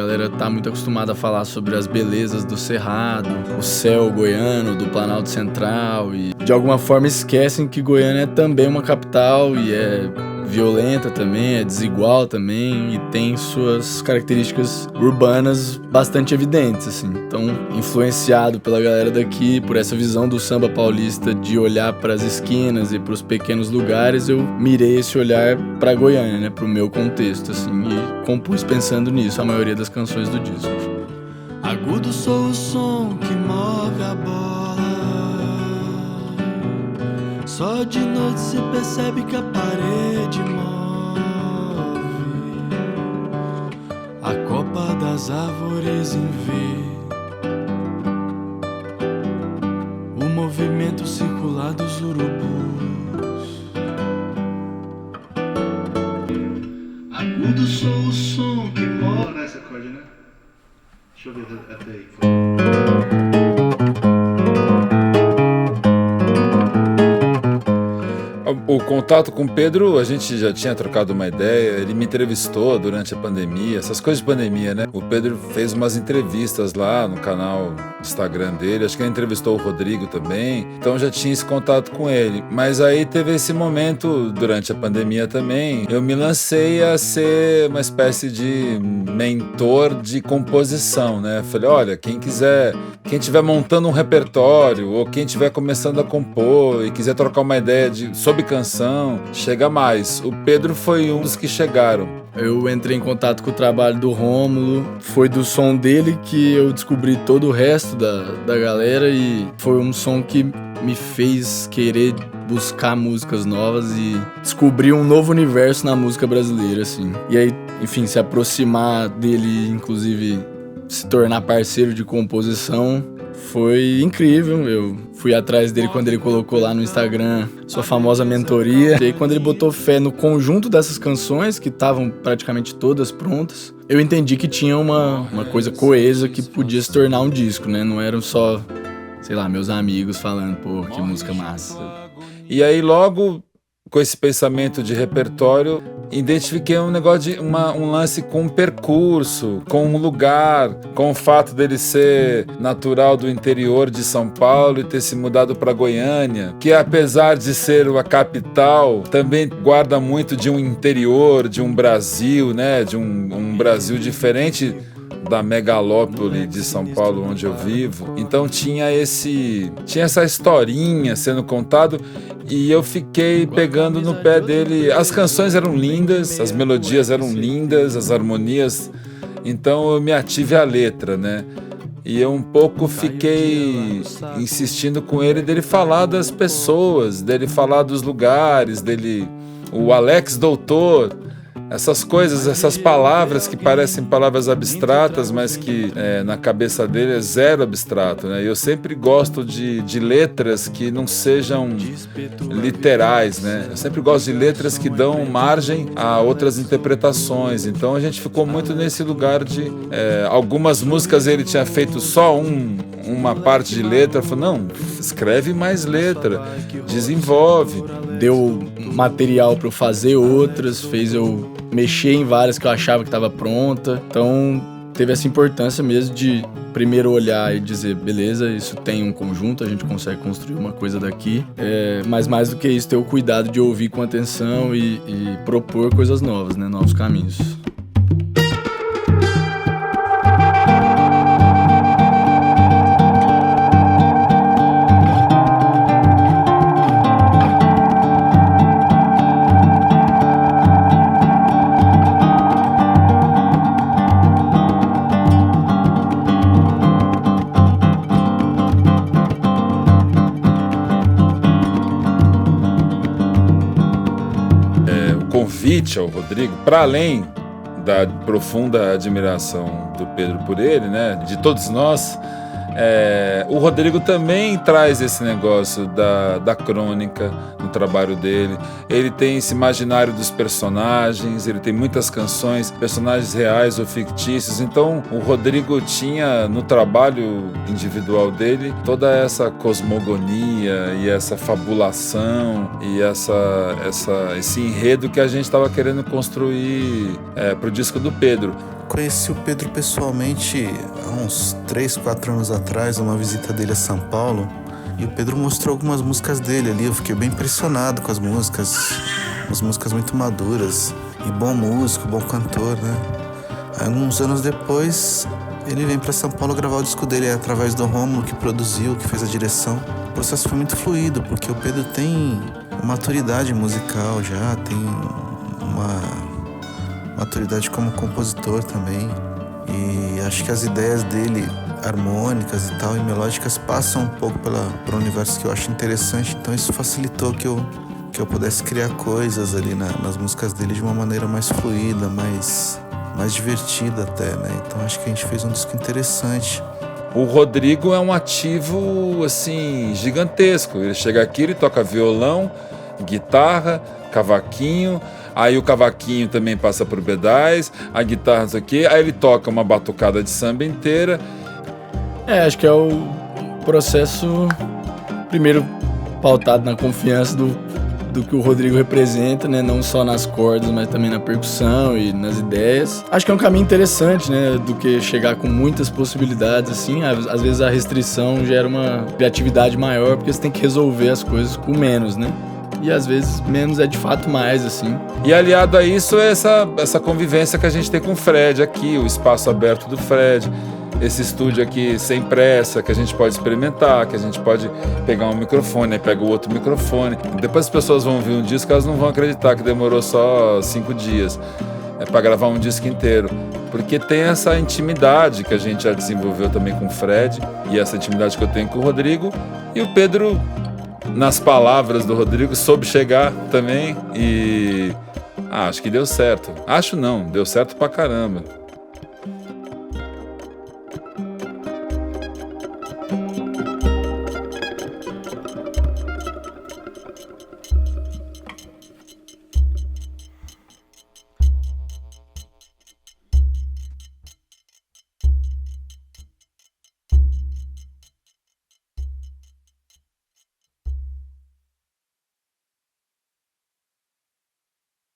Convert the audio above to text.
galera tá muito acostumada a falar sobre as belezas do Cerrado, o céu goiano, do Planalto Central e de alguma forma esquecem que Goiânia é também uma capital e é violenta também, é desigual também e tem suas características urbanas bastante evidentes, assim. Então, influenciado pela galera daqui, por essa visão do samba paulista de olhar para as esquinas e para os pequenos lugares, eu mirei esse olhar para Goiânia, né, para o meu contexto, assim, e compus pensando nisso a maioria das canções do disco. Agudo sou o som que move a bola. Só de noite se percebe que a parede move a copa das árvores em V, o movimento circular dos urubus. Agudo sou o som que move. Essa acorde, né? Deixa eu ver até aí. O contato com o Pedro, a gente já tinha trocado uma ideia, ele me entrevistou durante a pandemia, essas coisas de pandemia, né? O Pedro fez umas entrevistas lá no canal Instagram dele, acho que ele entrevistou o Rodrigo também, então já tinha esse contato com ele. Mas aí teve esse momento, durante a pandemia também, eu me lancei a ser uma espécie de mentor de composição, né? Falei, olha, quem estiver montando um repertório, ou quem estiver começando a compor e quiser trocar uma ideia sobre canção, chega mais. O Pedro foi um dos que chegaram. Eu entrei em contato com o trabalho do Rômulo, foi do som dele que eu descobri todo o resto da galera e foi um som que me fez querer buscar músicas novas e descobrir um novo universo na música brasileira, assim. E aí, enfim, se aproximar dele, inclusive se tornar parceiro de composição, foi incrível. Eu fui atrás dele quando ele colocou lá no Instagram sua famosa mentoria. E aí, quando ele botou fé no conjunto dessas canções, que estavam praticamente todas prontas, eu entendi que tinha uma coisa coesa que podia se tornar um disco, né? Não eram só, sei lá, meus amigos falando, pô, que música massa. E aí, logo, com esse pensamento de repertório, identifiquei um negócio de um lance com um percurso, com um lugar, com o fato dele ser natural do interior de São Paulo e ter se mudado para Goiânia, que apesar de ser a capital, também guarda muito de um interior, de um Brasil, né? De um Brasil diferente da megalópole de São Paulo, onde eu vivo. Então tinha essa historinha sendo contado e eu fiquei pegando no pé dele. As canções eram lindas, as melodias eram lindas, as harmonias. Então eu me ative à letra, né? E eu um pouco fiquei insistindo com ele dele falar das pessoas, dele falar dos lugares, dele, o Alex Doutor. Essas coisas, essas palavras que parecem palavras abstratas, mas que na cabeça dele é zero abstrato, né? Eu sempre gosto de letras que não sejam literais, né? Eu sempre gosto de letras que dão margem a outras interpretações. Então a gente ficou muito nesse lugar de... algumas músicas ele tinha feito só uma parte de letra. Falou, não, escreve mais letra, desenvolve. Deu material para eu fazer outras, fez eu mexer em várias que eu achava que estava pronta. Então teve essa importância mesmo de primeiro olhar e dizer, beleza, isso tem um conjunto, a gente consegue construir uma coisa daqui. Mas mais do que isso, ter o cuidado de ouvir com atenção e propor coisas novas, né? Novos caminhos. Convite ao Rodrigo, para além da profunda admiração do Pedro por ele, né, de todos nós, o Rodrigo também traz esse negócio da crônica no trabalho dele. Ele tem esse imaginário dos personagens, ele tem muitas canções, personagens reais ou fictícios. Então o Rodrigo tinha no trabalho individual dele toda essa cosmogonia e essa fabulação e esse enredo que a gente estava querendo construir pro disco do Pedro. conheci o Pedro pessoalmente há uns 3, 4 anos atrás, numa visita dele a São Paulo. E o Pedro mostrou algumas músicas dele ali. Eu fiquei bem impressionado com as músicas. Umas músicas muito maduras. E bom músico, bom cantor, né? Aí, alguns anos depois, ele vem para São Paulo gravar o disco dele através do Rômulo, que produziu, que fez a direção. O processo foi muito fluido, porque o Pedro tem uma maturidade musical já, tem uma maturidade como compositor também. E acho que as ideias dele, harmônicas e tal, e melódicas, passam um pouco por um universo que eu acho interessante. Então isso facilitou que eu pudesse criar coisas ali nas músicas dele de uma maneira mais fluida, mais divertida até, né? Então acho que a gente fez um disco interessante. O Rodrigo é um ativo, assim, gigantesco. Ele chega aqui, ele toca violão, guitarra, cavaquinho, aí o cavaquinho também passa por pedais, a guitarra, não sei o quê, aí ele toca uma batucada de samba inteira. Acho que é o processo, primeiro, pautado na confiança do que o Rodrigo representa, né? Não só nas cordas, mas também na percussão e nas ideias. Acho que é um caminho interessante, né? Do que chegar com muitas possibilidades, assim. Às vezes a restrição gera uma criatividade maior, porque você tem que resolver as coisas com menos, né? E às vezes menos é de fato mais, assim. E aliado a isso é essa convivência que a gente tem com o Fred aqui, o espaço aberto do Fred. Esse estúdio aqui sem pressa, que a gente pode experimentar, que a gente pode pegar um microfone, aí pega o outro microfone. Depois as pessoas vão ouvir um disco, elas não vão acreditar que demorou só 5 dias. É para gravar um disco inteiro. Porque tem essa intimidade que a gente já desenvolveu também com o Fred, e essa intimidade que eu tenho com o Rodrigo. E o Pedro, nas palavras do Rodrigo, soube chegar também e... acho que deu certo. Acho não, deu certo pra caramba.